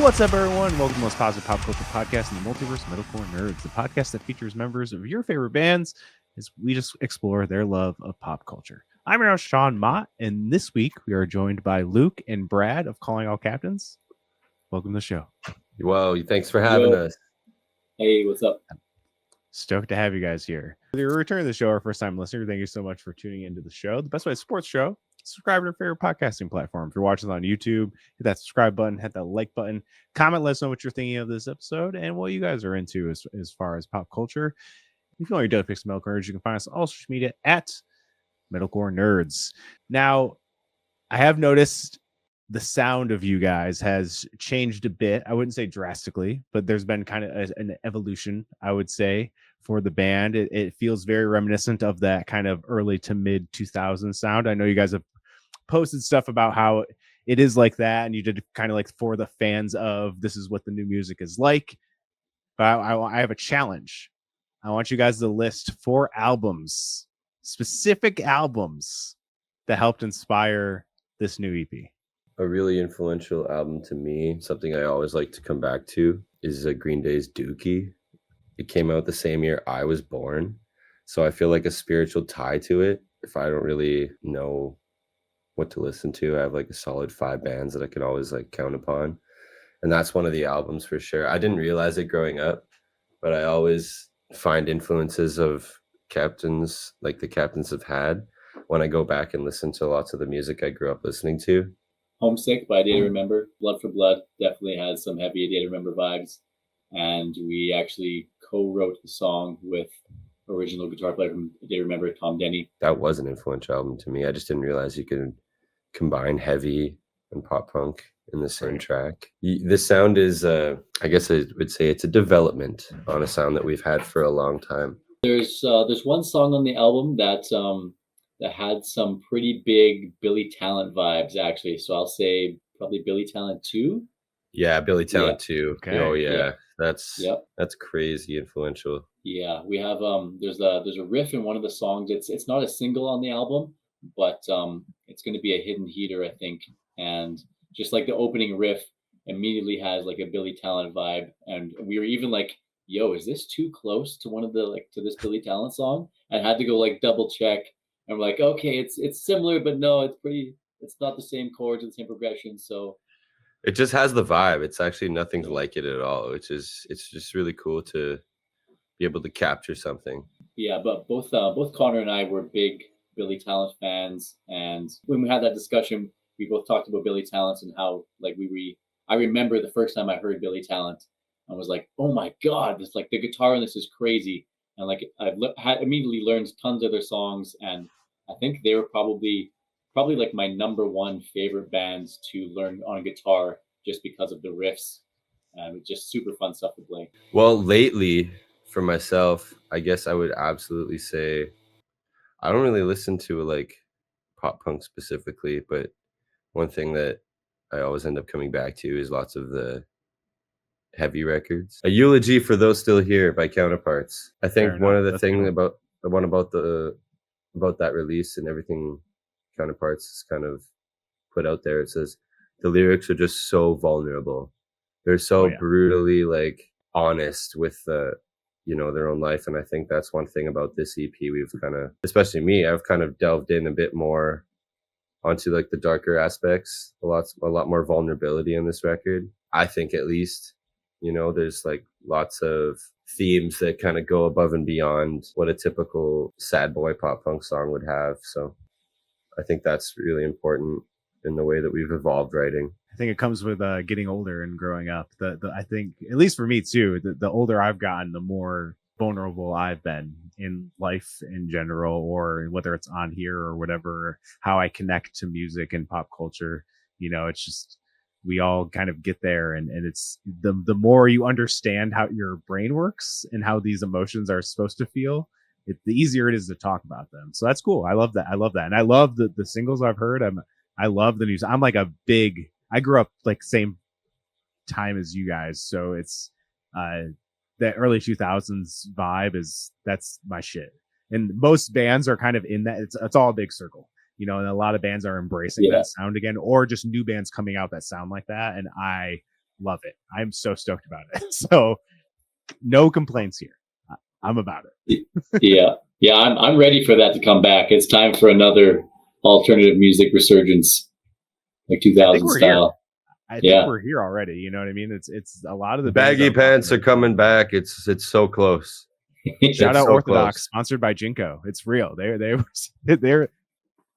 What's up, everyone? Welcome to the most positive pop culture podcast in the multiverse, Metalcore Nerds, the podcast that features members of your favorite bands as we just explore their love of pop culture. I'm your host, Sean Mott, and this week we are joined by Luke and Brad of Calling All Captains. Welcome to the show. Whoa, thanks for having us. Hey, what's up? Stoked to have you guys here. If you're returning to the show or first time listener, thank you so much for tuning into the show. The best way to support the show, subscribe to your favorite podcasting platform. If you're watching on YouTube, hit that subscribe button, hit that like button, comment, let us know what you're thinking of this episode and what you guys are into as far as pop culture. If you want your daily fix of Metalcore Nerds, you can find us on all social media at Metalcore Nerds. Now, I have noticed the sound of you guys has changed a bit. I wouldn't say drastically, but there's been kind of an evolution, I would say, for the band. It feels very reminiscent of that kind of early to mid 2000s sound. I know you guys have posted stuff about how it is like that, and you did kind of like for the fans of this is what the new music is like. But I have a challenge. I want you guys to list 4 albums, specific albums that helped inspire this new EP. A really influential album to me, something I always like to come back to, is Green Day's Dookie. It came out the same year I was born, so I feel like a spiritual tie to it. If I don't really know what to listen to, I have like a solid 5 bands that I can always like count upon, and that's one of the albums for sure. I didn't realize it growing up, but I always find influences of Captains, like the Captains have had, when I go back and listen to lots of the music I grew up listening to. Homesick by A Day to Remember. Blood for Blood definitely has some heavy A Day to Remember vibes. And we actually co-wrote the song with original guitar player from A Day to Remember, Tom Denny. That was an influential album to me. I just didn't realize you could combine heavy and pop punk in the same track. The sound is, I guess I would say it's a development on a sound that we've had for a long time. There's one song on the album that had some pretty big Billy Talent vibes, actually. So I'll say probably Billy Talent 2. Yeah, Billy Talent 2. Okay. Oh yeah. Yeah. That's crazy influential. Yeah, we have there's a riff in one of the songs. It's not a single on the album, but it's going to be a hidden heater, I think. And just like the opening riff immediately has like a Billy Talent vibe, and we were even like, yo, is this too close to one of the like to this Billy Talent song? And had to go like double check. And we're like, okay, it's similar, but no, it's not the same chords and the same progression. So it just has the vibe. It's actually nothing like it at all, which is, it's just really cool to be able to capture something. Yeah, but both Connor and I were big Billy Talent fans, and when we had that discussion, we both talked about Billy Talent and how like I remember the first time I heard Billy Talent and was like, oh my god, this like the guitar on this is crazy. And like I've had immediately learned tons of their songs, and I think they were probably like my number one favorite bands to learn on guitar just because of the riffs. It's just super fun stuff to play. Well, lately for myself, I guess I would absolutely say I don't really listen to like pop punk specifically, but one thing that I always end up coming back to is lots of the heavy records. A Eulogy for Those Still Here by Counterparts. I think one of the things about that release and everything Counterparts is kind of put out there, it says the lyrics are just so vulnerable. They're so brutally like honest with their own life. And I think that's one thing about this EP. We've kind of, especially me, I've kind of delved in a bit more onto like the darker aspects, a lot more vulnerability in this record. I think at least, there's like lots of themes that kind of go above and beyond what a typical sad boy pop punk song would have. So I think that's really important in the way that we've evolved writing. I think it comes with getting older and growing up. I think, at least for me too, the older I've gotten, the more vulnerable I've been in life in general, or whether it's on here or whatever, how I connect to music and pop culture. It's just, we all kind of get there, and it's the more you understand how your brain works and how these emotions are supposed to feel, the easier it is to talk about them. So that's cool. I love that. And I love the singles I've heard. I love the news. I'm like I grew up like same time as you guys. So it's the early 2000s vibe that's my shit. And most bands are kind of in that. It's all a big circle. And a lot of bands are embracing that sound again, or just new bands coming out that sound like that. And I love it. I'm so stoked about it. So no complaints here. I'm about it. Yeah, I'm ready for that to come back. It's time for another alternative music resurgence, like 2000 style. I think we're here already. You know what I mean? It's a lot of the baggy pants are coming back. It's so close. Shout out Orthodox, sponsored by Jinko. It's real. They're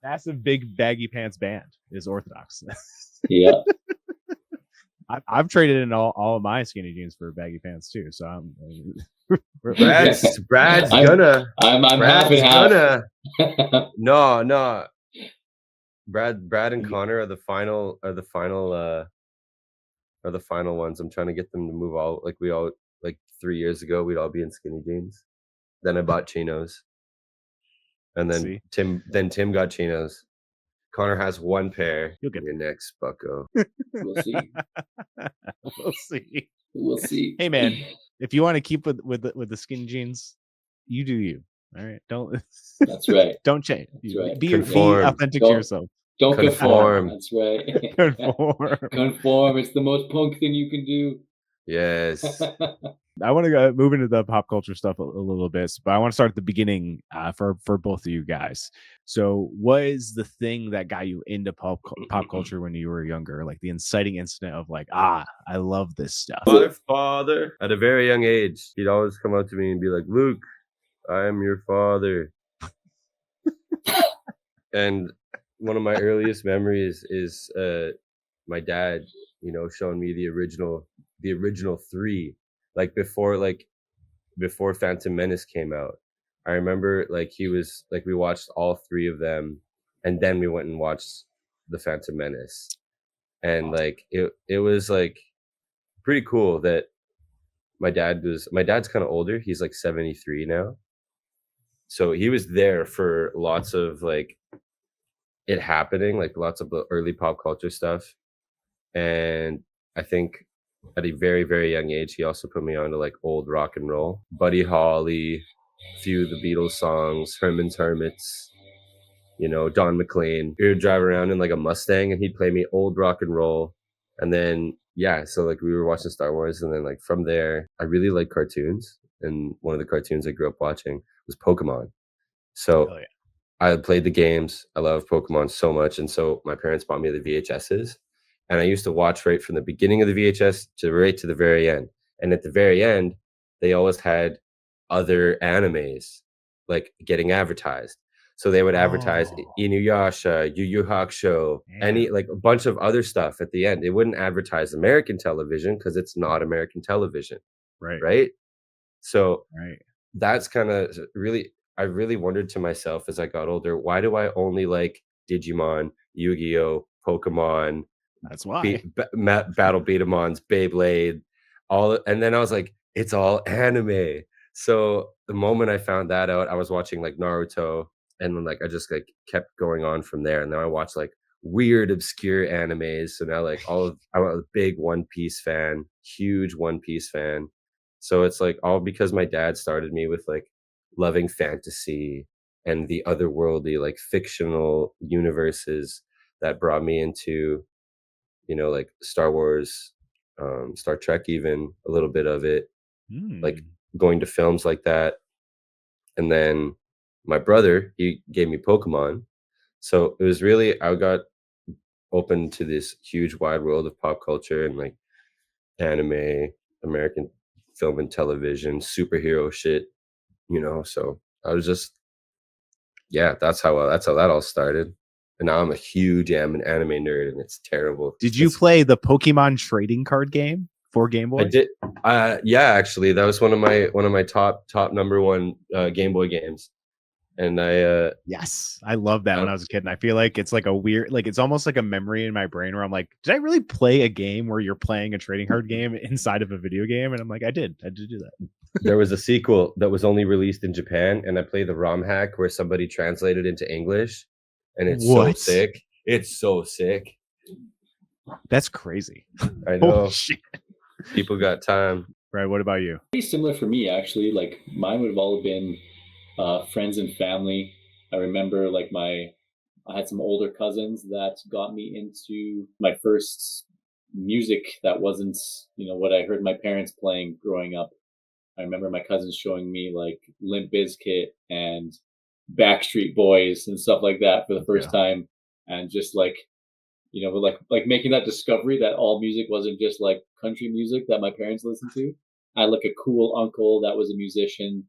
massive big baggy pants band is Orthodox. Yeah. I've traded in all of my skinny jeans for baggy pants too. So I'm Brad's gonna. I'm half and half. No. Brad and Connor are the final ones. I'm trying to get them to move all like 3 years ago we'd all be in skinny jeans. Then I bought chinos. And then Tim got chinos. Connor has one pair. You'll get your next, bucko. We'll see. We'll see. Hey man, if you want to keep with the skinny jeans, you do you. All right. Don't. That's right. Don't change. That's right. Be authentic to yourself. Don't conform. That's right. Conform. It's the most punk thing you can do. Yes. I want to move into the pop culture stuff a little bit, but I want to start at the beginning for both of you guys. So what is the thing that got you into pop culture when you were younger? Like the inciting incident of like, I love this stuff. My father, at a very young age, he'd always come up to me and be like, Luke, I am your father. And one of my earliest memories is my dad, showing me the original 3, like before Phantom Menace came out. I remember we watched all 3 of them, and then we went and watched the Phantom Menace, and it was like pretty cool that my dad's kind of older. He's like 73 now, so he was there for lots of it happening, like lots of the early pop culture stuff. And I think at a very, very young age, he also put me on to like old rock and roll, Buddy Holly, a few of the Beatles songs, Herman's Hermits, Don McLean. We would drive around in like a Mustang and he'd play me old rock and roll. And then, so like we were watching Star Wars, and then like from there, I really like cartoons. And one of the cartoons I grew up watching was Pokémon. So I played the games. I love Pokemon so much. And so my parents bought me the VHSs. And I used to watch right from the beginning of the VHS right to the very end. And at the very end, they always had other animes like getting advertised. So they would advertise Inuyasha, Yu Yu Hakusho, any like a bunch of other stuff at the end. They wouldn't advertise American television because it's not American television. Right. So that's kind of I really wondered to myself as I got older, why do I only like Digimon, Yu-Gi-Oh, Pokemon? That's why. Battle Beat-em-ons, Beyblade, and then I was like, it's all anime. So the moment I found that out, I was watching like Naruto, and then like I just like kept going on from there. And then I watched like weird, obscure animes. So now like I'm a big One Piece fan, huge One Piece fan. So it's like all because my dad started me with like loving fantasy and the otherworldly, like fictional universes that brought me into like Star Wars, Star Trek, even a little bit of it, like going to films like that. And then my brother, he gave me Pokemon. So it was really, I got open to this huge wide world of pop culture and like anime, American film and television, superhero shit, so I was just, that's how that all started. And now I'm a huge anime nerd, and it's terrible. Did you play the Pokemon trading card game for Game Boy? I did. Actually, that was one of my top number one Game Boy games. And yes, I love that when I was a kid. And I feel like it's like a weird, like it's almost like a memory in my brain where I'm like, did I really play a game where you're playing a trading card game inside of a video game? And I'm like, I did do that. There was a sequel that was only released in Japan, and I played the ROM hack where somebody translated into English. And it's so sick. It's so sick. That's crazy. I know. Oh, shit. People got time. Right. What about you? Pretty similar for me, actually. Like mine would have all been friends and family. I remember I had some older cousins that got me into my first music that wasn't, what I heard my parents playing growing up. I remember my cousins showing me like Limp Bizkit and Backstreet Boys and stuff like that for the first time, and just like, like making that discovery that all music wasn't just like country music that my parents listened to. I had like a cool uncle that was a musician.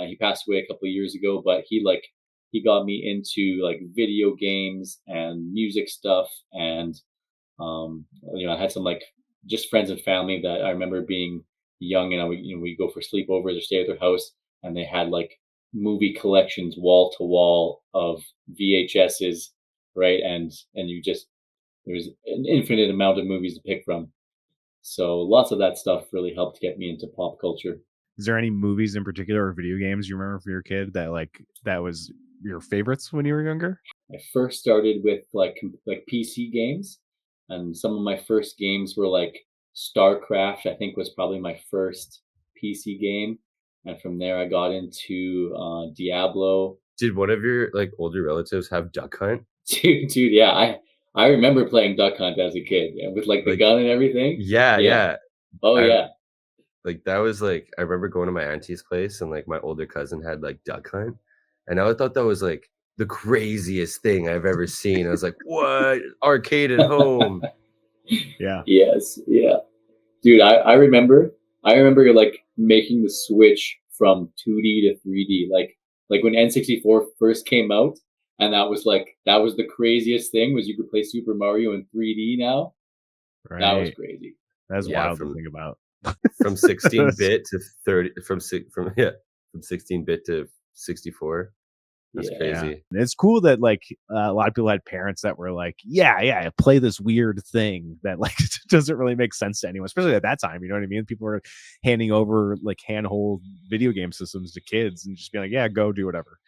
He passed away a couple of years ago, but he got me into like video games and music stuff, and I had some like just friends and family that I remember being young, and we go for sleepovers or stay at their house, and they had like movie collections wall to wall of VHSs, right? And you just there's an infinite amount of movies to pick from. So lots of that stuff really helped get me into pop culture. Is there any movies in particular or video games you remember from your kid that was your favorites when you were younger? I first started with like PC games, and some of my first games were like StarCraft. I think was probably my first PC game, and from there I got into Diablo. Did one of your like older relatives have Duck Hunt? Dude, yeah, I remember playing Duck Hunt as a kid, with like the gun and everything. Yeah. Oh yeah. Like that was like I remember going to my auntie's place, and like my older cousin had like Duck Hunt, and I thought that was like the craziest thing I've ever seen. I was like, what? Arcade at home. Yeah. Yes. Yeah. Dude, I remember like making the switch from 2D to 3D, like when N64 first came out, and that was the craziest thing, was you could play Super Mario in 3D now. Right. That was crazy. That's wild to think about. From 16-bit to 30, from 16-bit to 64. That's crazy. Yeah. It's cool that like a lot of people had parents that were like, yeah, play this weird thing that like doesn't really make sense to anyone, especially at that time. You know what I mean? People were handing over like handhold video game systems to kids and just being like, yeah, go do whatever.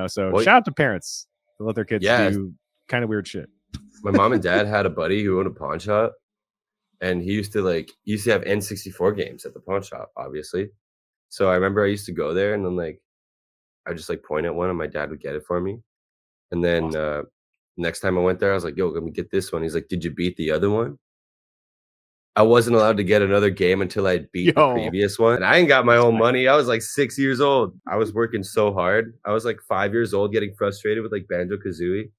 So shout out to parents to let their kids do kind of weird shit. My mom and dad had a buddy who owned a pawn shop, and he used to have N64 games at the pawn shop, obviously. So I remember I used to go there, and then like I just like point at one, and my dad would get it for me. And then next time I went there, I was like, yo, let me get this one. He's like, did you beat the other one? I wasn't allowed to get another game until I beat the previous one. And I ain't got my own money. I was like 6 years old. I was working so hard. I was like 5 years old, getting frustrated with like Banjo-Kazooie.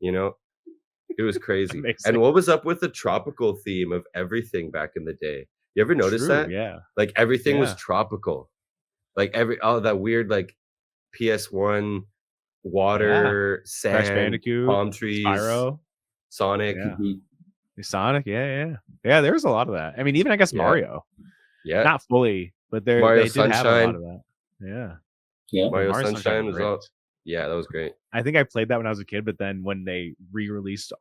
It was crazy. And what was up with the tropical theme of everything back in the day? You ever notice that? Yeah. Like everything was tropical. Like that weird like PS1 water, sand, palm trees, Spyro, Sonic. Sonic, yeah. There was a lot of that. I mean, even I guess Mario. Yeah. Not fully, but they did have a lot of that. Yeah. Yeah. Mario Sunshine was all. Yeah, that was great. I think I played that when I was a kid, but then when they re-released,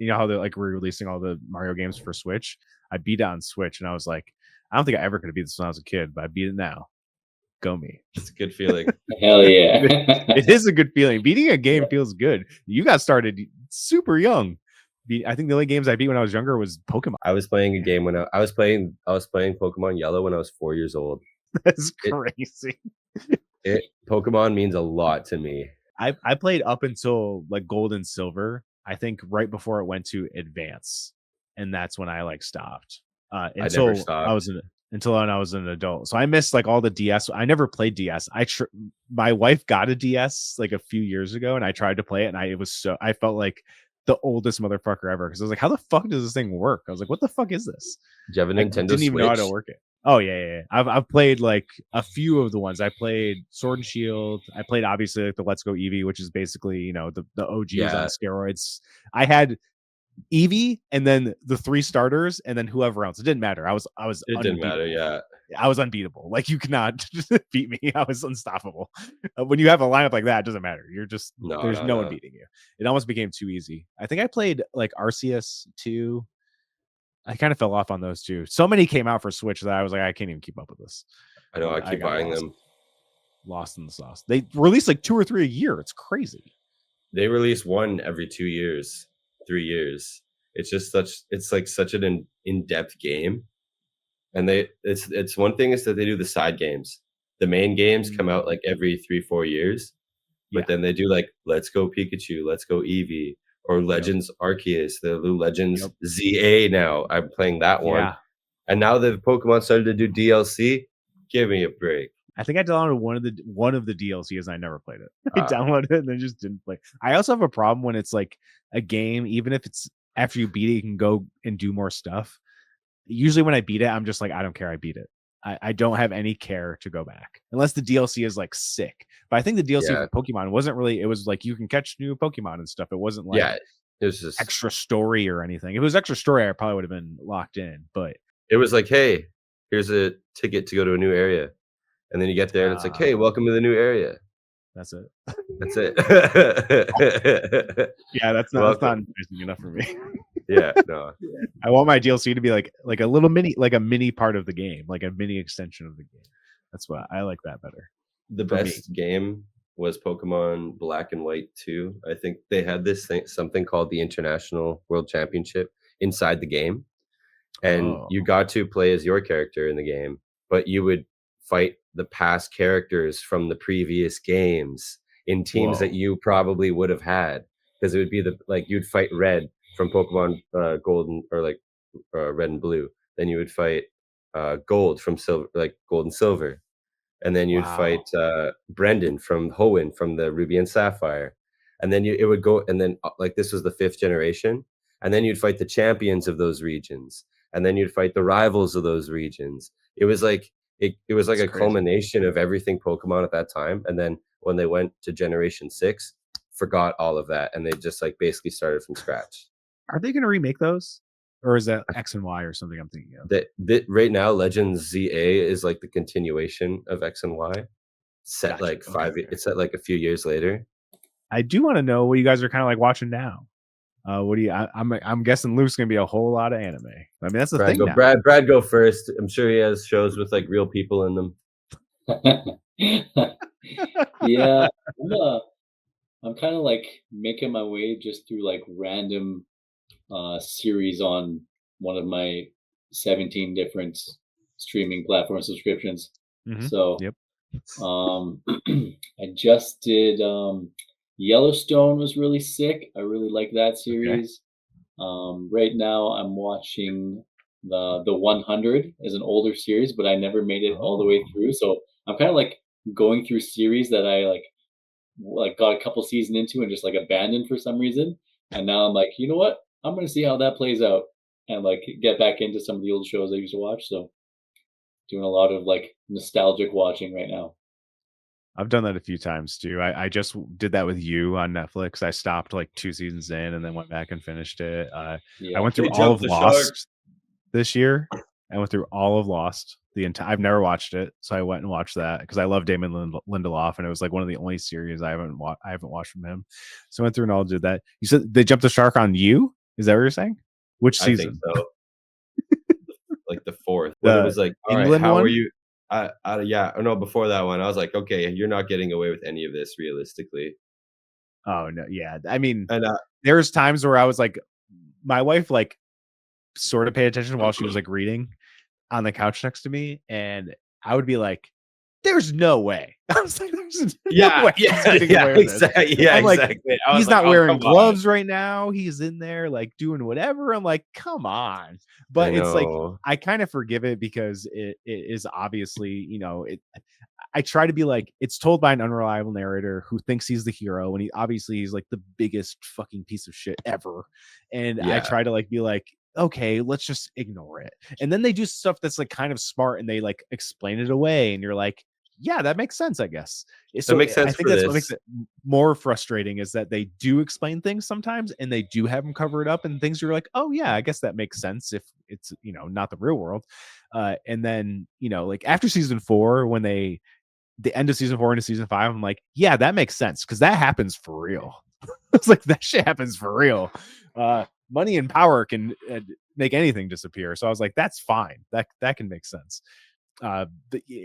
how they're like re-releasing all the Mario games for Switch, I beat it on Switch, and I was like, I don't think I ever could have beat this when I was a kid, but I beat it now. Go me. It's a good feeling. Hell yeah. It is a good feeling. Beating a game feels good. You got started super young. I think the only games I beat when I was younger was Pokemon. I was playing a game when I was playing Pokemon Yellow when I was 4 years old. That's crazy. Pokemon means a lot to me. I played up until like Gold and Silver. I think right before it went to Advance, and that's when I like stopped. Until I never stopped. Until when I was an adult. So I missed like all the DS. I never played DS. My wife got a DS like a few years ago, and I tried to play it, and I felt like the oldest motherfucker ever, because I was like, how the fuck does this thing work? I was like, what the fuck is this? Do you have a Nintendo didn't even Switch? know how to work it. Oh yeah. I've played like a few of the ones. I played Sword and Shield. I played obviously like the Let's Go Eevee, which is basically the OGs on steroids. I had Eevee and then the 3 starters and then whoever else. It didn't matter. I was It didn't matter. Yeah, I was unbeatable. Like you could not beat me. I was unstoppable. When you have a lineup like that, it doesn't matter. You're just there's no one beating you. It almost became too easy. I think I played like Arceus 2. I kind of fell off on those two. So many came out for Switch that I was like, I can't even keep up with this. I know. I keep buying them. Lost in the sauce. They release like 2 or 3 a year. It's crazy. They release one every 2 years, 3 years. It's just such an in-depth game. And it's one thing is that they do the side games. The main games come out like every 3-4 years. But then they do like Let's Go Pikachu, Let's Go Eevee, or Legends Arceus, the new Legends ZA now. I'm playing that one. Yeah. And now the Pokemon started to do DLC. Give me a break. I think I downloaded one of the DLCs and I never played it. I downloaded it and then just didn't play. I also have a problem when it's like a game, even if it's after you beat it, you can go and do more stuff. Usually when I beat it, I'm just like, I don't care, I beat it. I don't have any care to go back unless the DLC is like sick. But I think the DLC for Pokemon wasn't really, it was like you can catch new Pokemon and stuff. It wasn't like it was just extra story or anything. If it was extra story, I probably would have been locked in. But it was like, hey, here's a ticket to go to a new area. And then you get there and it's like, hey, welcome to the new area. That's it. That's it. That's not interesting enough for me. No. I want my DLC to be like a little mini, like a mini part of the game, like a mini extension of the game. That's what I like that better. The best game was Pokemon Black and White 2. I think they had this thing, something called the International World Championship inside the game. And you got to play as your character in the game, but you would fight the past characters from the previous games in teams that you probably would have had, because it would be you'd fight Red from Pokemon Golden or like Red and Blue, then you would fight Gold from Silver, like Gold and Silver, and then you'd fight Brendan from Hoenn from the Ruby and Sapphire, and then it would go, and then like this was the 5th generation, and then you'd fight the champions of those regions, and then you'd fight the rivals of those regions. It was like it was like a culmination of everything Pokemon at that time. And then when they went to Generation 6, forgot all of that, and they just like basically started from scratch. Are they going to remake those, or is that X and Y or something I'm thinking of? That right now, Legends ZA is like the continuation of X and Y, set like it's set like a few years later. I do want to know what you guys are kind of like watching now. What do you? I'm guessing Luke's gonna be a whole lot of anime. I mean, that's the thing. Brad, go first. I'm sure he has shows with like real people in them. Yeah, I'm kind of like making my way just through like random series on one of my 17 different streaming platform subscriptions. So, I just did Yellowstone was really sick. I really like that series. Right now I'm watching the 100 as an older series, but I never made it all the way through. So I'm kind of like going through series that I like got a couple seasons into and just like abandoned for some reason. And now I'm like, you know what? I'm going to see how that plays out and like get back into some of the old shows I used to watch. So doing a lot of like nostalgic watching right now. I've done that a few times too. I just did that with You on Netflix. I stopped like 2 seasons in and then went back and finished it. I went through all of Lost this year. I went through all of Lost. I've never watched it, so I went and watched that because I love Damon Lindelof, and it was like one of the only series I haven't watched from him. So I went through and all did that. You said they jumped the shark on You? Is that what you're saying? Which season? I think so. Like the 4th. When it was like, all right, how are you? No, before that one, I was like, okay, you're not getting away with any of this realistically. Oh no, yeah. I mean, and there's times where I was like, my wife like sort of paid attention while she was like reading on the couch next to me, and I would be like, "There's no way." I was like, "There's no way he's getting away with exactly. This." I'm like, exactly. He's not wearing gloves right now. He's in there like doing whatever. I'm like, come on. But it's like I kind of forgive it because it is obviously, you know, I try to be like, it's told by an unreliable narrator who thinks he's the hero, and he's like the biggest fucking piece of shit ever. And I try to like be like, okay, let's just ignore it. And then they do stuff that's like kind of smart and they like explain it away, and you're like, yeah, that makes sense, I guess. So that makes sense. I think that's what makes it more frustrating is that they do explain things sometimes and they do have them cover it up, and things you're like, oh yeah, I guess that makes sense if it's, you know, not the real world. And then, you know, like after season 4, when the end of season 4 into season 5, I'm like, yeah, that makes sense because that happens for real. It's like that shit happens for real. Money and power can make anything disappear. So I was like, that's fine. That can make sense. But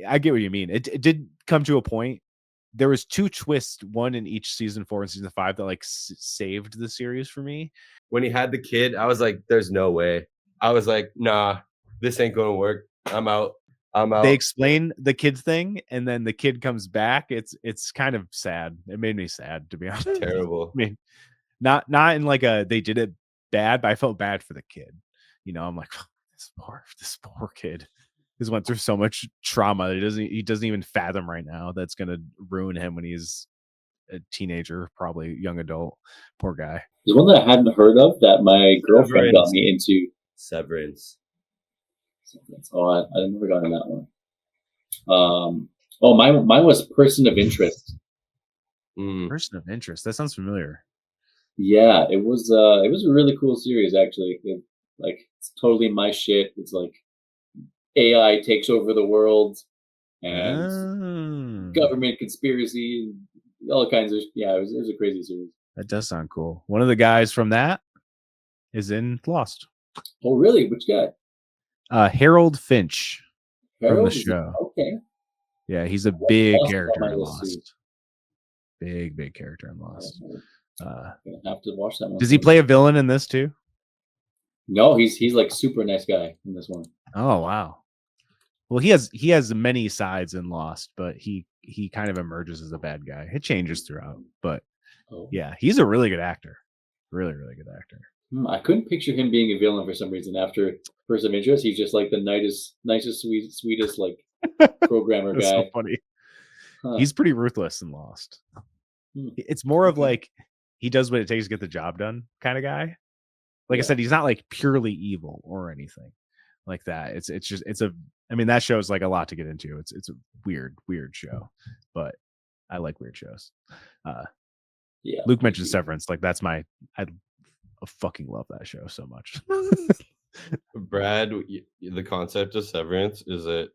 I get what you mean. It did come to a point. There was 2 twists, one in each season 4 and season 5 that like saved the series for me. When he had the kid, I was like, there's no way. I was like, nah, this ain't going to work. I'm out. They explain the kid thing, and then the kid comes back. It's kind of sad. It made me sad, to be honest. Terrible. I mean, Not in like a they did it bad, but I felt bad for the kid. I'm like, this poor kid has went through so much trauma. He doesn't even fathom right now that's gonna ruin him when he's a teenager, probably young adult. Poor guy. There's one that I hadn't heard of that my girlfriend got me into. Severance. Oh, I never got on that one. Mine was Person of Interest. Person of Interest. That sounds familiar. Yeah, it was a really cool series actually. It's totally my shit. It's like AI takes over the world and government conspiracy and all kinds of it was a crazy series. That does sound cool. One of the guys from that is in Lost. Oh really? Which guy? Harold Finch from the show. Okay. Yeah, he's a big character in Lost. Big character in Lost. Gonna have to watch that one. Does he play a villain in this too? No, he's like super nice guy in this one. Oh wow. Well, he has many sides in Lost, but he kind of emerges as a bad guy. It changes throughout, but yeah, he's a really good actor. Really, really good actor. I couldn't picture him being a villain for some reason. After Person of Interest, he's just like the nicest, sweetest like programmer That's guy. So funny. Huh. He's pretty ruthless and Lost. It's more of like he does what it takes to get the job done kind of guy. Like I said, he's not like purely evil or anything like that. That show is like a lot to get into. It's a weird show, but I like weird shows. Luke mentioned Severance. Like that's I fucking love that show so much. Brad, the concept of Severance is that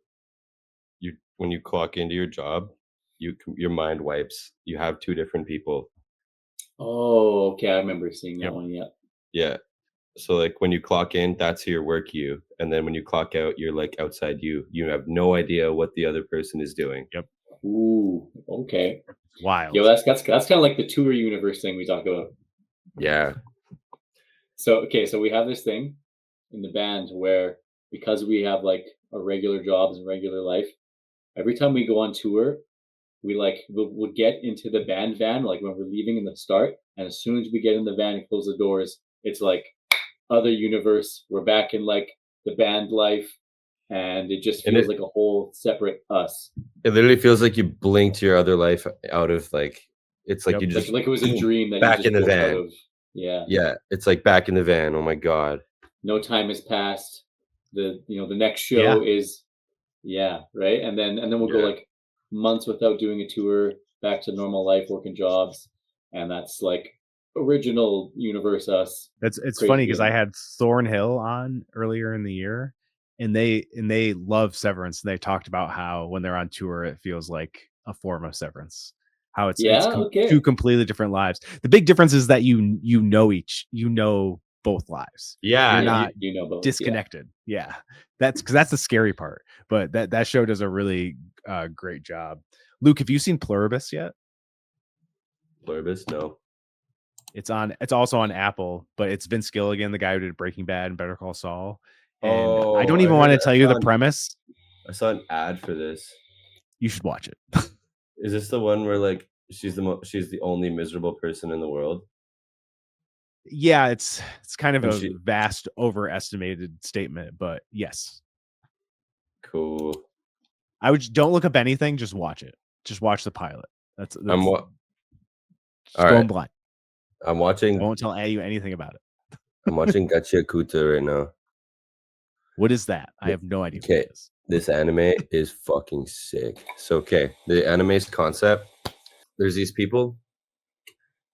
when you clock into your job, your mind wipes. You have two different people. Oh, okay. I remember seeing that one. Yeah. Yeah. So like when you clock in, that's your work you, and then when you clock out, you're like outside you. You have no idea what the other person is doing. Yep. Ooh. Okay. Wild. Yo, that's kind of like the tour universe thing we talk about. Yeah. So we have this thing in the band where because we have like our regular jobs and regular life, every time we go on tour, we'll get into the band van like when we're leaving in the start, and as soon as we get in the van and close the doors, it's like other universe. We're back in like the band life, and it just feels like a whole separate us. It literally feels like you blinked your other life out of like it's like you just like it was a dream that back in the van. Yeah, it's like back in the van. Oh my god, no time has passed. The next show is right, and then we'll go like months without doing a tour, back to normal life, working jobs, and that's like original universe us. It's funny because I had Thornhill on earlier in the year, and they love Severance. And they talked about how when they're on tour, it feels like a form of Severance. How it's two completely different lives. The big difference is that you know both lives. Yeah, you're not you know both, disconnected. Yeah, that's because that's the scary part. But that show does a really great job. Luke, have you seen Pluribus yet? Pluribus, no. It's also on Apple, but it's Vince Gilligan, the guy who did Breaking Bad and Better Call Saul. And I don't even want to tell you the premise. I saw an ad for this. You should watch it. Is this the one where like she's the only miserable person in the world? Yeah, it's kind of a vast overestimated statement, but yes. Cool. Don't look up anything, just watch it. Just watch the pilot. That's all going blind. I'm watching. I won't tell you anything about it. I'm watching Gachiakuta right now. What is that? I have no idea. Okay, this anime is fucking sick. So, the anime's concept, there's these people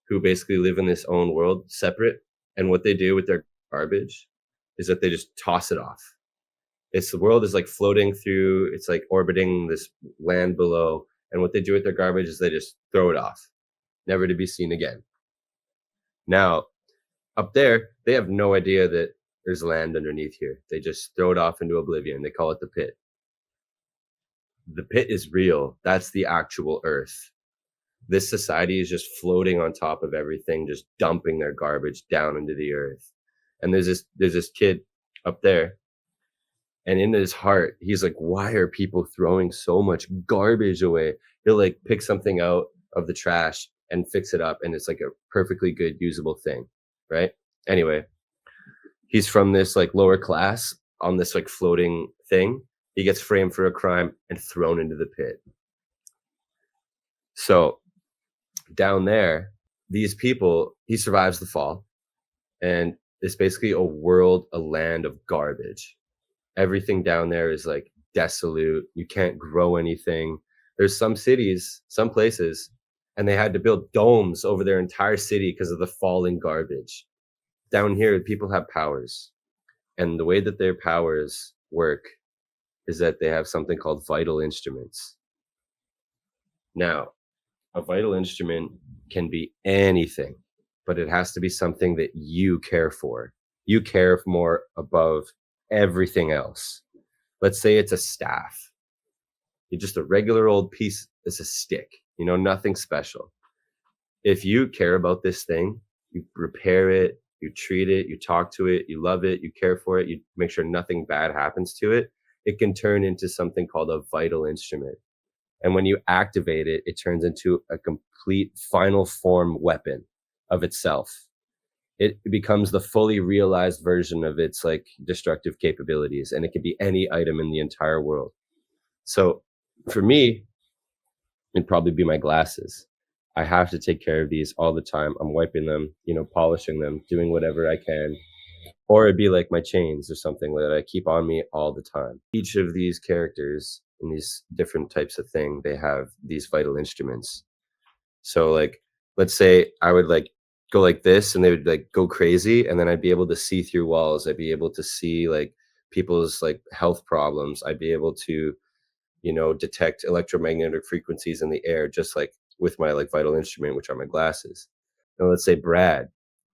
who basically live in this own world, separate, and what they do with their garbage is that they just toss it off. The world is like floating through, it's like orbiting this land below, and what they do with their garbage is they just throw it off, never to be seen again. Now, up there, they have no idea that there's land underneath here. They just throw it off into oblivion. They call it the pit. The pit is real. That's the actual Earth. This society is just floating on top of everything, just dumping their garbage down into the earth. And there's this kid up there, and in his heart, he's like, why are people throwing so much garbage away? He'll like pick something out of the trash and fix it up, and it's like a perfectly good usable thing, right? Anyway, he's from this like lower class on this like floating thing. He gets framed for a crime and thrown into the pit. So down there, these people, he survives the fall, and it's basically a land of garbage. Everything down there is like desolate. You can't grow anything. There's some cities, some places, and they had to build domes over their entire city because of the falling garbage. Down here, people have powers, and the way that their powers work is that they have something called vital instruments. Now, a vital instrument can be anything, but it has to be something that you care for. You care more above everything else. Let's say it's a staff. You're just a regular old piece. It's a stick, nothing special. If you care about this thing, you repair it, you treat it, you talk to it, you love it, you care for it, you make sure nothing bad happens to it, it can turn into something called a vital instrument. And when you activate it, it turns into a complete final form weapon of itself. It becomes the fully realized version of its like destructive capabilities, and it can be any item in the entire world. So for me, it'd probably be my glasses. I have to take care of these all the time. I'm wiping them, polishing them, doing whatever I can. Or it'd be like my chains or something that I keep on me all the time. Each of these characters in these different types of thing, they have these vital instruments. So like, let's say I would like go like this and they would like go crazy, and then I'd be able to see through walls. I'd be able to see like people's like health problems. I'd be able to, detect electromagnetic frequencies in the air, just like with my like vital instrument, which are my glasses. And let's say Brad,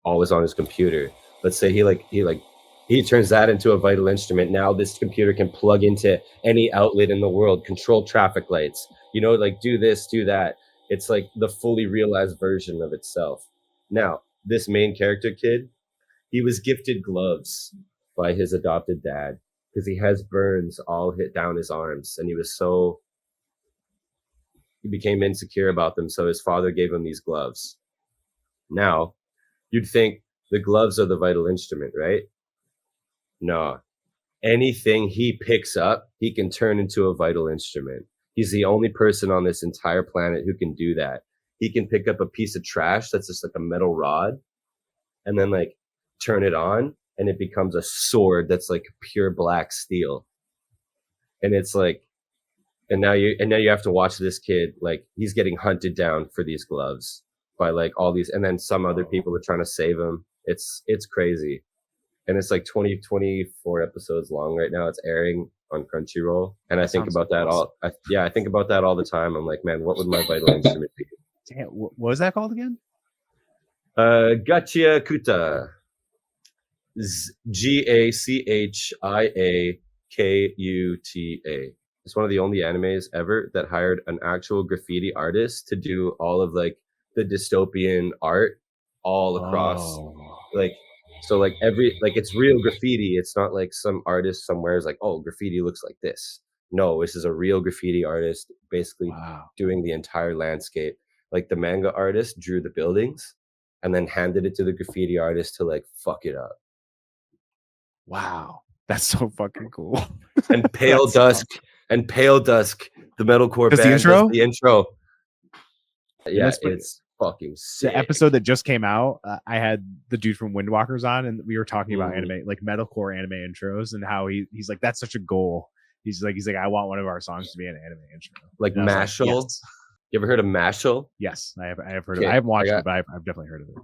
always on his computer. Let's say he turns that into a vital instrument. Now this computer can plug into any outlet in the world, control traffic lights, like do this, do that. It's like the fully realized version of itself. Now, this main character kid, he was gifted gloves by his adopted dad because he has burns all hit down his arms, and he became insecure about them. So his father gave him these gloves. Now, you'd think the gloves are the vital instrument, right? No. Anything he picks up, he can turn into a vital instrument. He's the only person on this entire planet who can do that. He can pick up a piece of trash that's just like a metal rod and then like turn it on, and it becomes a sword that's like pure black steel. And it's like, and now you have to watch this kid, like he's getting hunted down for these gloves by like all these, and then some other people are trying to save him. It's crazy. And it's like 24 episodes long right now. It's airing on Crunchyroll. And I think about that all. I think about that all the time. I'm like, man, what would my vital instrument be? Damn, what was that called again? Gachiakuta. Gachiakuta. It's one of the only animes ever that hired an actual graffiti artist to do all of like the dystopian art all across. Like, so like it's real graffiti. It's not like some artist somewhere is like, oh, graffiti looks like this. No, this is a real graffiti artist basically doing the entire landscape. Like the manga artist drew the buildings and then handed it to the graffiti artist to like fuck it up. Wow. That's so fucking cool. And Pale Dusk, the metalcore band does the intro. Yeah, it's fucking sick. The episode that just came out, I had the dude from Windwalkers on, and we were talking about anime, like metalcore anime intros, and how he's like, that's such a goal. He's like, I want one of our songs to be an anime intro. Like Mashal. Like, yes. You ever heard of Mashal? Yes, I have heard of it. I haven't watched it, but I've definitely heard of it.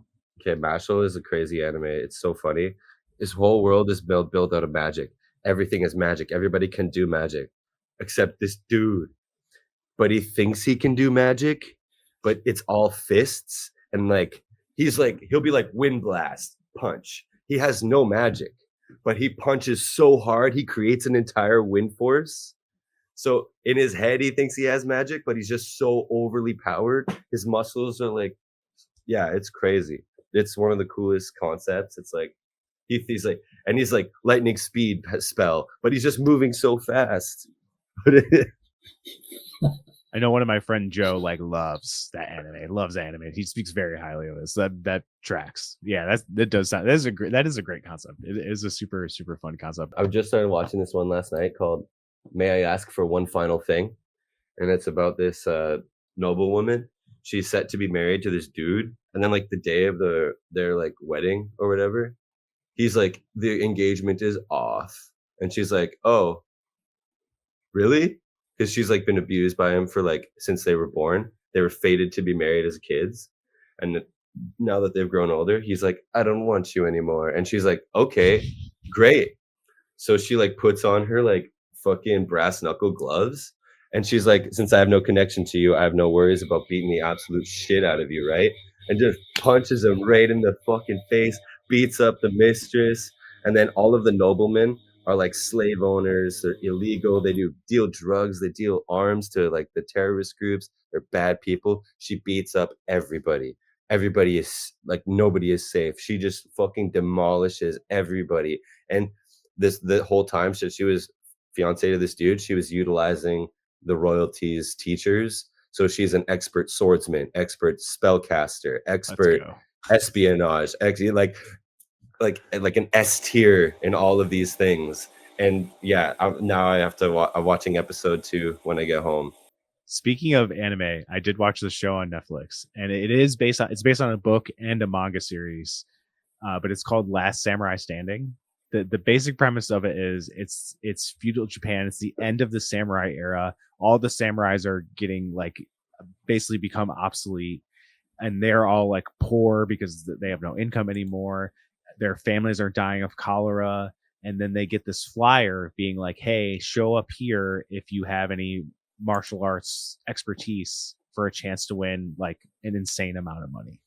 Okay, Mashal is a crazy anime. It's so funny. This whole world is built out of magic. Everything is magic. Everybody can do magic, except this dude. But he thinks he can do magic, but it's all fists. And like, he'll be like wind blast, punch. He has no magic, but he punches so hard, he creates an entire wind force. So in his head, he thinks he has magic, but he's just so overly powered. His muscles are like, yeah, it's crazy. It's one of the coolest concepts. It's like, he's like lightning speed spell, but he's just moving so fast. I know one of my friend Joe like loves that anime. Loves anime. He speaks very highly of it. So that tracks. Yeah, that is a great concept. It is a super super fun concept. I just started watching this one last night called "May I Ask for One Final Thing," and it's about this noblewoman. She's set to be married to this dude, and then like the day of their like wedding or whatever, he's like the engagement is off, and she's like, "Oh, really?" Because she's like been abused by him for like since they were born. They were fated to be married as kids, and now that they've grown older, he's like, "I don't want you anymore," and she's like, "Okay, great." So she like puts on her like fucking brass knuckle gloves, and she's like, "Since I have no connection to you, I have no worries about beating the absolute shit out of you, right?" And just punches him right in the fucking face, beats up the mistress, and then all of the noblemen are like slave owners. They're illegal. They deal drugs. They deal arms to like the terrorist groups. They're bad people. She beats up everybody. Everybody is like nobody is safe. She just fucking demolishes everybody. And the whole time since she was fiance to this dude, she was utilizing the royalties teachers. So she's an expert swordsman, expert spellcaster, expert espionage, like an S tier in all of these things. And yeah, now I have to I'm watching episode 2 when I get home. Speaking of anime, I did watch the show on Netflix, and it's based on a book and a manga series, but it's called Last Samurai Standing. The basic premise of it is it's feudal Japan. It's the end of the samurai era. All the samurais are getting like basically become obsolete, and they're all like poor because they have no income anymore. Their families are dying of cholera, and then they get this flyer being like, "Hey, show up here if you have any martial arts expertise for a chance to win like an insane amount of money."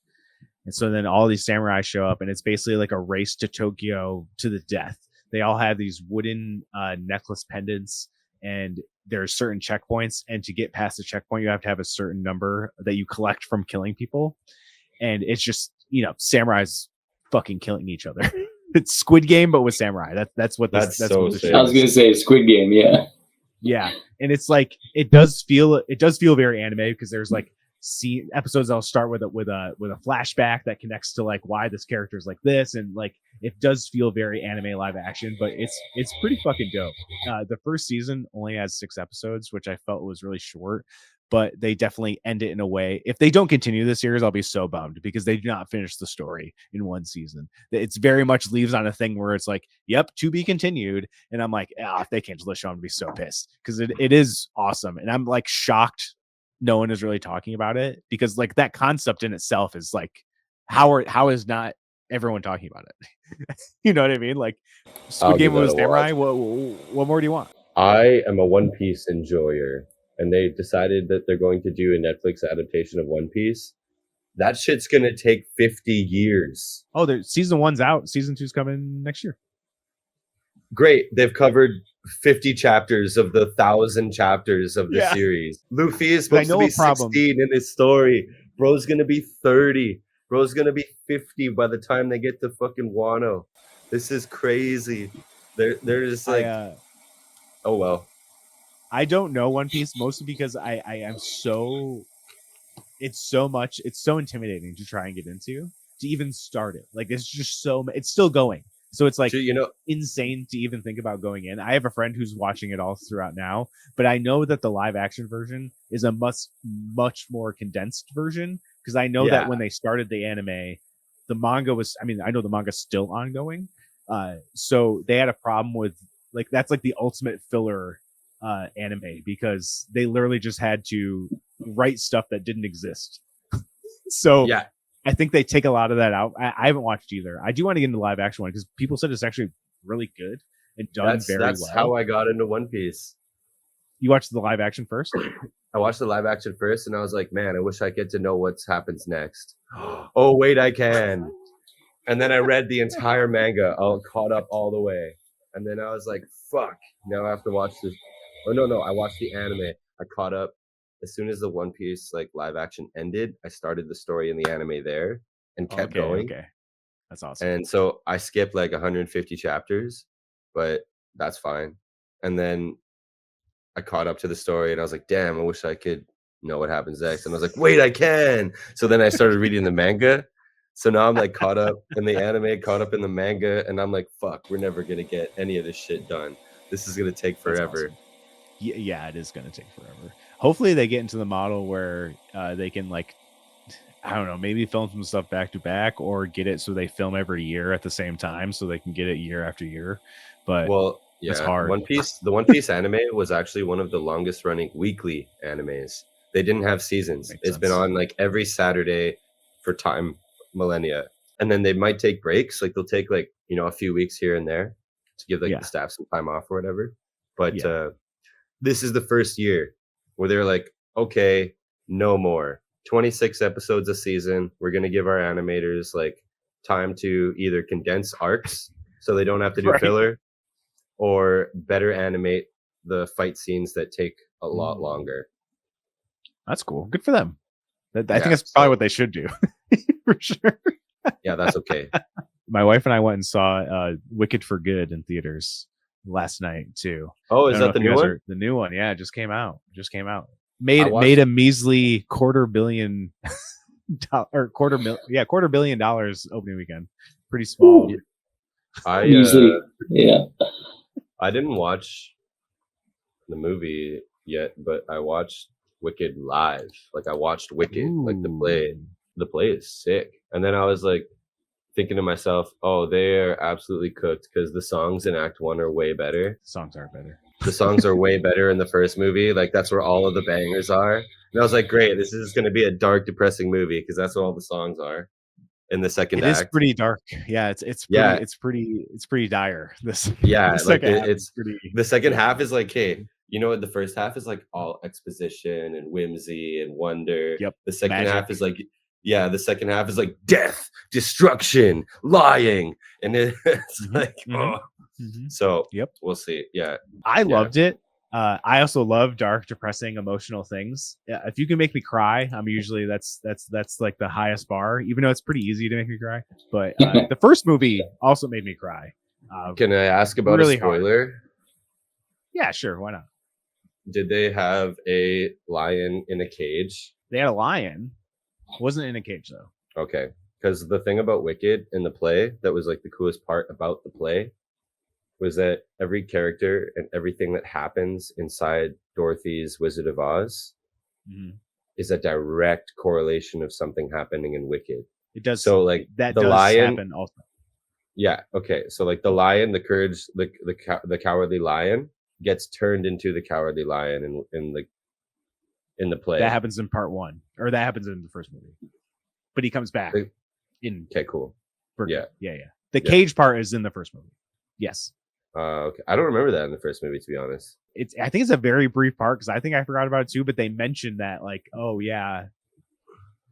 And so then all these samurai show up, and it's basically like a race to Tokyo to the death. They all have these wooden necklace pendants, and there's certain checkpoints. And to get past the checkpoint, you have to have a certain number that you collect from killing people. And it's just, samurais fucking killing each other. It's Squid Game, but with samurai. That's what the show is. I was gonna say Squid Game, yeah. Yeah, and it's like it does feel very anime because there's like episodes that'll start with a flashback that connects to like why this character is like this, and like it does feel very anime live action, but it's pretty fucking dope. The first season only has 6 episodes, which I felt was really short, but they definitely end it in a way. If they don't continue the series, I'll be so bummed because they do not finish the story in one season. It's very much leaves on a thing where it's like, yep, to be continued. And I'm like, if they cancel the show, I'm gonna be so pissed because it is awesome. And I'm like shocked no one is really talking about it because like that concept in itself is like, how is not everyone talking about it? You know what I mean? Like Squid Game was samurai. What more do you want? I am a One Piece enjoyer, and they decided that they're going to do a Netflix adaptation of One Piece. That shit's gonna take 50 years. Oh, season 1's out. Season 2's coming next year. Great. They've covered 50 chapters of the 1,000 chapters of the series. Luffy is supposed to be 16 in this story. Bro's gonna be 30. Bro's gonna be 50 by the time they get to fucking Wano. This is crazy. They're just like, oh well. I don't know One Piece mostly because I am so. It's so intimidating to try and get into, to even start it. Like it's just it's still going. So it's like insane to even think about going in. I have a friend who's watching it all throughout now, but I know that the live action version is a much more condensed version because I know that when they started the anime, the manga was. I mean, I know the manga's still ongoing, so they had a problem with like that's like the ultimate filler anime because they literally just had to write stuff that didn't exist. So yeah. I think they take a lot of that out. I haven't watched either. I do want to get into the live action one because people said it's actually really good and done very well. That's how I got into One Piece. You watched the live action first? I watched the live action first, and I was like, man, I wish I get to know what happens next. Oh, wait, I can. And then I read the entire manga, all caught up all the way. And then I was like, fuck, now I have to watch this. Oh, no, I watched the anime. I caught up. As soon as the One Piece like live action ended, I started the story in the anime there and kept going. Okay, that's awesome. And so I skipped like 150 chapters, but that's fine. And then I caught up to the story, and I was like, "Damn, I wish I could know what happens next. And I was like, wait, I can. So then I started reading the manga. So now I'm like caught up in the anime, caught up in the manga, and I'm like, fuck, we're never gonna get any of this shit done. This is gonna take forever. Awesome. Yeah, it is gonna take forever. Hopefully they get into the model where they can, like, I don't know, maybe film some stuff back to back, or get it so they film every year at the same time so they can get it year after year. But well, yeah, it's hard. The One Piece anime was actually one of the longest running weekly animes. They didn't have seasons. It's been on like every Saturday for time millennia. And then they might take breaks. Like they'll take like, you know, a few weeks here and there to give like the staff some time off or whatever. But this is the first year where they're like, okay, no more. 26 episodes a season. We're going to give our animators like time to either condense arcs so they don't have to do filler, or better animate the fight scenes that take a lot longer. That's cool. Good for them. I think that's probably what they should do. For sure. Yeah, that's okay. My wife and I went and saw Wicked for Good in theaters last night too. Oh, is that the new one? The new one, yeah, just came out. Made a measly $250 million or $250 million opening weekend. Pretty small. I didn't watch the movie yet, but I watched Wicked live. Like I watched Wicked, like the play. The play is sick. And then I was like thinking to myself, oh, they're absolutely cooked because the songs in Act 1 are way better. Songs aren't better. The songs are way better in the first movie. Like that's where all of the bangers are. And I was like, great, this is going to be a dark, depressing movie because that's what all the songs are in the second act. It is pretty dark. Yeah, it's pretty dire. This like it's pretty. The second half is like, hey, you know what? The first half is like all exposition and whimsy and wonder. Yep. The second half is like, the second half is like death, destruction, lying, and it's like, So we'll see. Yeah, I loved it. I also love dark, depressing, emotional things. Yeah, if you can make me cry, I'm usually that's like the highest bar. Even though it's pretty easy to make me cry, but the first movie also made me cry. Can I ask about really a spoiler? Hard. Yeah, sure. Why not? Did they have a lion in a cage? They had a lion. Wasn't in a cage though. Okay, because the thing about Wicked in the play that was like the coolest part about the play was that every character and everything that happens inside Dorothy's Wizard of Oz is a direct correlation of something happening in Wicked. It does. So like that the does lion happen also. Yeah. Okay. So like the lion, the courage, the cowardly lion gets turned into the cowardly lion in the play. That happens in part 1, or that happens in the first movie. But he comes back in. Okay. Cool. Yeah. The cage part is in the first movie. Yes. Okay. I don't remember that in the first movie, to be honest. I think it's a very brief part because I think I forgot about it too. But they mentioned that, like, oh yeah,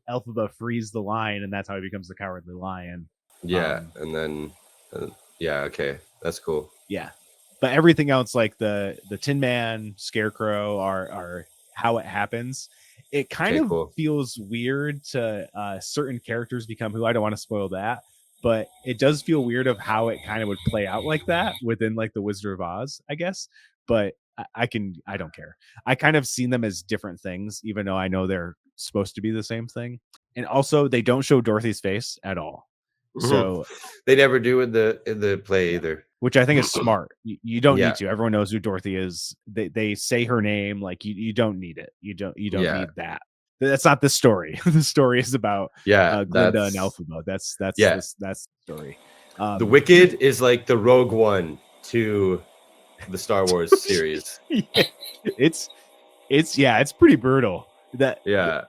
Elphaba frees the lion, and that's how he becomes the cowardly lion. Yeah, and then okay, that's cool. Yeah, but everything else, like the Tin Man, Scarecrow, are how it happens. It kind of feels weird to certain characters become who. I don't want to spoil that. But it does feel weird of how it kind of would play out like that within like the Wizard of Oz, I guess. But I don't care. I kind of seen them as different things, even though I know they're supposed to be the same thing. And also they don't show Dorothy's face at all. So they never do in the play either. Which I think is smart. You don't need to. Everyone knows who Dorothy is. They say her name, like you don't need it. You don't need that. That's not the story. The story is about Glinda and Elphaba. That's the story. The Wicked is like the Rogue One to the Star Wars series. It's pretty brutal.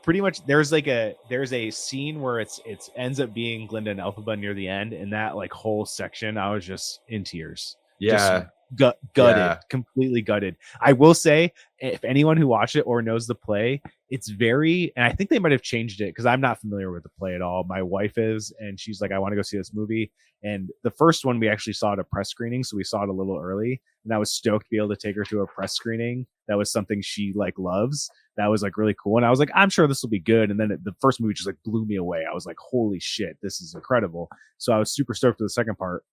Pretty much there's a scene where it ends up being Glinda and Elphaba near the end, and that like whole section I was just in tears. Gutted, completely gutted. I will say, if anyone who watched it or knows the play, it's very, and I think they might have changed it because I'm not familiar with the play at all. My wife is, and she's like, I want to go see this movie. And the first one we actually saw at a press screening, so we saw it a little early, and I was stoked to be able to take her to a press screening. That was something she like loves. That was like really cool, and I was like, I'm sure this will be good. And then the first movie just like blew me away. I was like, holy shit, this is incredible. So I was super stoked for the second part.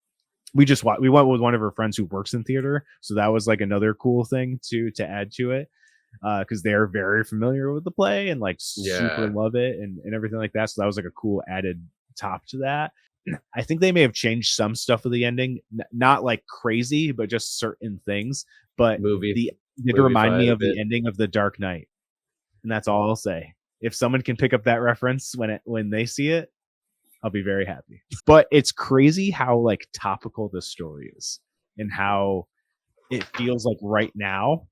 We went with one of her friends who works in theater, so that was like another cool thing to add to it. because they're very familiar with the play and like super Yeah. love it and everything like that. So that was like a cool added top to that. I think they may have changed some stuff with the ending, not like crazy, but just certain things. But Movie did remind me a of the bit. ending of The Dark Knight, and that's all I'll say. If someone can pick up that reference when they see it, I'll be very happy. But it's crazy how like topical this story is and how it feels like right now,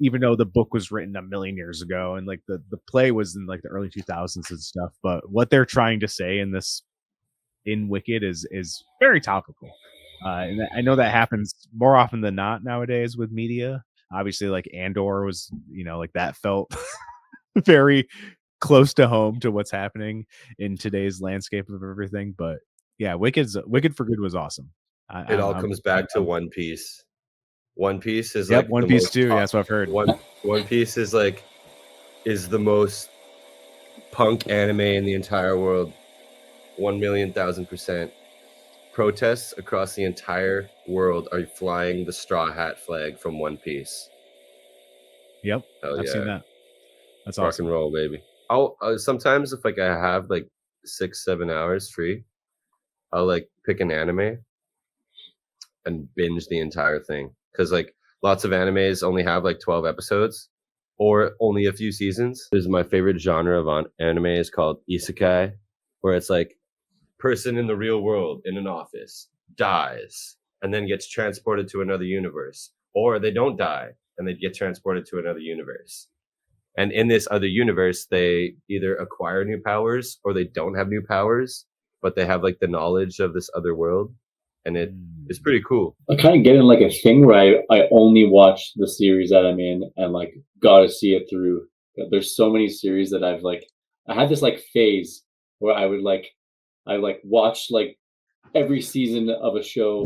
even though the book was written a million years ago and like the play was in like the early 2000s and stuff. But what they're trying to say in Wicked is very topical. And I know that happens more often than not nowadays with media. Obviously, like Andor was, like that felt very close to home to what's happening in today's landscape of everything. But yeah, Wicked for Good was awesome. It all comes back to One Piece. One Piece is Yep, like One the Piece most too. Yeah, that's what I've heard. One Piece is the most punk anime in the entire world. 1,000,000%. Protests across the entire world are flying the straw hat flag from One Piece. Yep, Hell I've yeah. seen that. That's Rock awesome. and roll, baby. I'll sometimes if like I have like 6-7 hours free, I'll like pick an anime and binge the entire thing. Because like lots of animes only have like 12 episodes or only a few seasons. There's my favorite genre of anime is called isekai, where it's like person in the real world in an office dies and then gets transported to another universe, or they don't die and they get transported to another universe. And in this other universe, they either acquire new powers or they don't have new powers, but they have like the knowledge of this other world. And it's pretty cool. I kind of get in like a thing where I only watch the series that I'm in and like gotta see it through. There's so many series that I had this like phase where I watch like every season of a show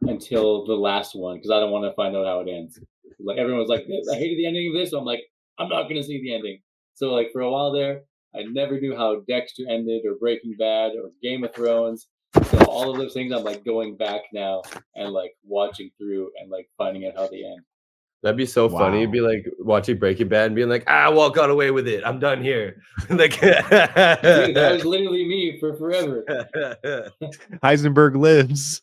until the last one because I don't want to find out how it ends. Like everyone's like, I hated the ending of this, so I'm like, I'm not gonna see the ending. So like for a while there, I never knew how Dexter ended or Breaking Bad or Game of Thrones. So all of those things I'm like going back now and like watching through and like finding out how they end. That'd be so funny. It'd be like watching Breaking Bad and being like, well, got away with it. I'm done here. Like, dude, that was literally me for forever. Heisenberg lives.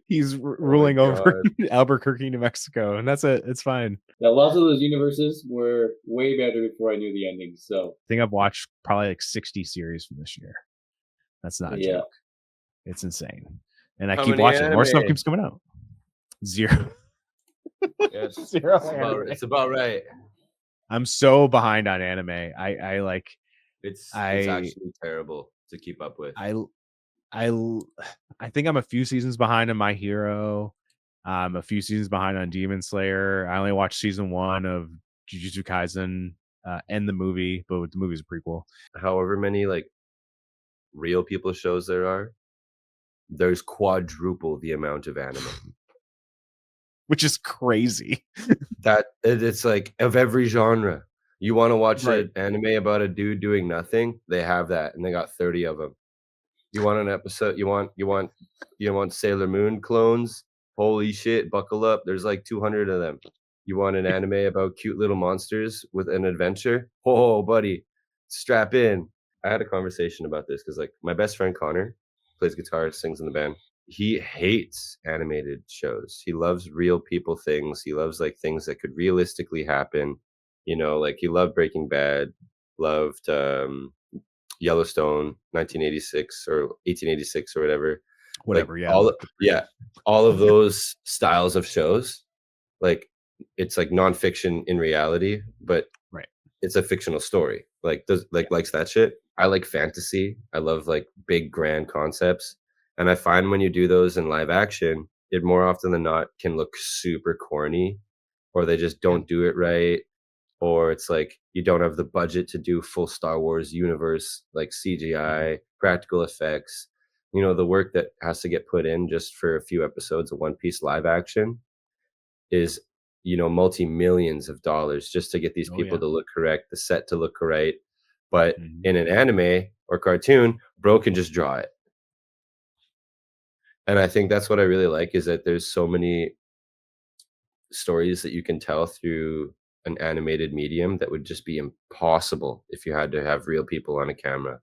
He's ruling over Albuquerque, New Mexico, and that's it. It's fine. Now, lots of those universes were way better before I knew the ending. So I think I've watched probably like 60 series from this year. That's not a joke. It's insane. And I keep watching. More stuff keeps coming out. 0. Yes, 0. It's about right. I'm so behind on anime. I like. It's actually terrible to keep up with. I think I'm a few seasons behind on My Hero. I'm a few seasons behind on Demon Slayer. I only watched season 1 of Jujutsu Kaisen and the movie, but the movie's a prequel. However many like real people shows there are, there's quadruple the amount of anime. Which is crazy. That it's like of every genre. You want to watch an anime about a dude doing nothing? They have that, and they got 30 of them. You want an episode? You want Sailor Moon clones? Holy shit! Buckle up. There's like 200 of them. You want an anime about cute little monsters with an adventure? Oh, buddy, strap in. I had a conversation about this because like my best friend Connor plays guitar, sings in the band. He hates animated shows. He loves real people things. He loves like things that could realistically happen. Like he loved Breaking Bad, loved Yellowstone, 1986 or 1886 or whatever. Whatever, like, all of those styles of shows. Like it's like nonfiction in reality, but it's a fictional story. Like likes that shit. I like fantasy. I love like big grand concepts. And I find when you do those in live action, it more often than not can look super corny, or they just don't do it right, or it's like you don't have the budget to do full Star Wars universe, like CGI, practical effects. The work that has to get put in just for a few episodes of One Piece live action is, multi-millions of dollars just to get these people to look correct, the set to look right. But in an anime or cartoon, bro can just draw it. And I think that's what I really like, is that there's so many stories that you can tell through an animated medium that would just be impossible if you had to have real people on a camera.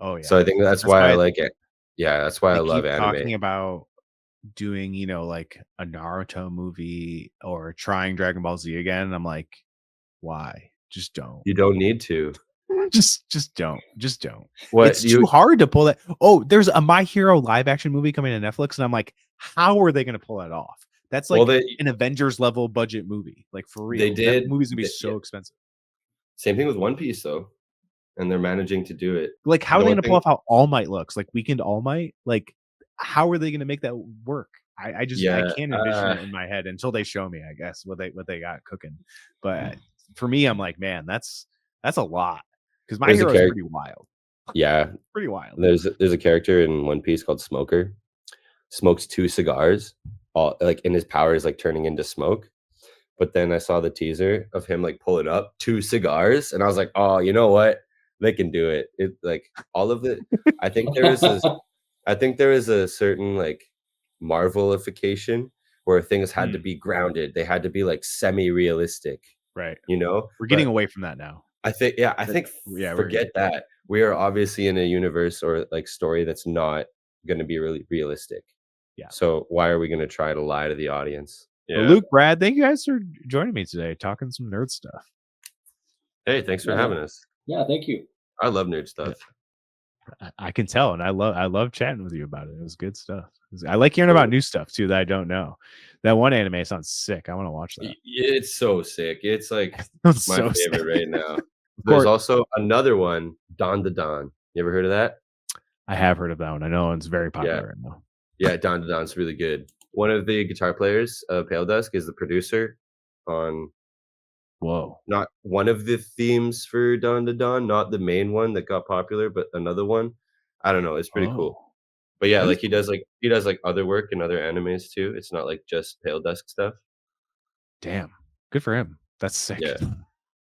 Oh yeah. So I think that's why I like it. Yeah, that's why I love keep anime. talking about doing, you know, like a Naruto movie or trying Dragon Ball Z again. And I'm like, why? Just don't. You don't need to. Just don't. What It's too hard to pull that. Oh, there's a My Hero live action movie coming to Netflix, and I'm like, how are they going to pull that off? That's like an Avengers level budget movie, like for real. They did. That movie's gonna be so expensive. Same thing with One Piece though, and they're managing to do it. Like, how are they going to pull off how All Might looks? Like Weekend All Might? Like, how are they going to make that work? I can't envision it in my head until they show me, I guess, what they got cooking. But for me, I'm like, man, that's a lot, because My Hero is pretty wild. Yeah, pretty wild. There's a character in One Piece called Smoker. Smokes 2 cigars, all like, and his power is like turning into smoke. But then I saw the teaser of him like pulling up 2 cigars, and I was like, oh, you know what? They can do it. It like all of it. I think there is a certain like Marvelification where things had to be grounded. They had to be like semi-realistic. Right. You know? We're getting away from that now. I think forget that. We are obviously in a universe or like story that's not going to be really realistic. Yeah. So why are we going to try to lie to the audience? Yeah. Well, Luke, Brad, thank you guys for joining me today, talking some nerd stuff. Hey, thanks for having us. Yeah, thank you. I love nerd stuff. I can tell, and I love chatting with you about it. It was good stuff. I like hearing about new stuff too that I don't know. That one anime sounds sick. I want to watch that. It's so sick. It's like my favorite right now. There's also another one, Don the Don. You ever heard of that? I have heard of that one. I know it's very popular right now. Yeah, Don the Don's really good. One of the guitar players of Pale Dusk is the producer on not one of the themes for Don the Don, not the main one that got popular, but another one. I don't know. It's pretty cool. But yeah, like he does other work in other animes too. It's not like just Pale Dusk stuff. Damn. Good for him. That's sick. Yeah.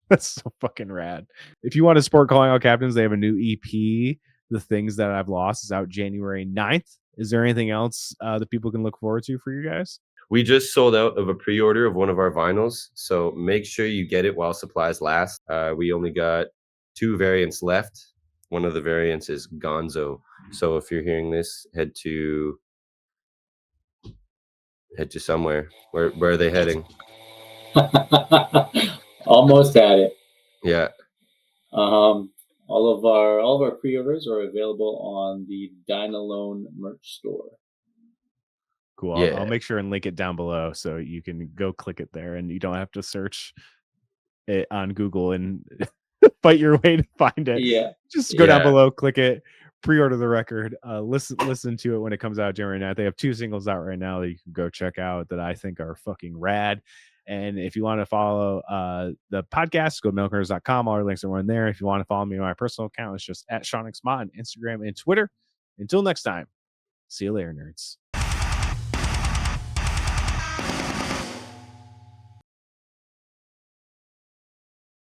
That's so fucking rad. If you want to support Calling All Captains, they have a new EP, The Things That I've Lost, is out January 9th. Is there anything else that people can look forward to for you guys? We just sold out of a pre-order of one of our vinyls, so make sure you get it while supplies last. We only got 2 variants left. One of the variants is Gonzo. So if you're hearing this, head to somewhere. Where are they heading? Almost had it. Yeah. All of our pre-orders are available on the Dine Alone merch store. Cool. Yeah. I'll make sure and link it down below so you can go click it there, and you don't have to search it on Google and fight your way to find it. Yeah. Just go down below, click it, pre-order the record, listen to it when it comes out January 9th. They have 2 singles out right now that you can go check out that I think are fucking rad. And if you want to follow the podcast, go to metalcore.com. All our links are in there. If you want to follow me on my personal account, it's just @SeanXMod on Instagram and Twitter. Until next time, see you later, nerds.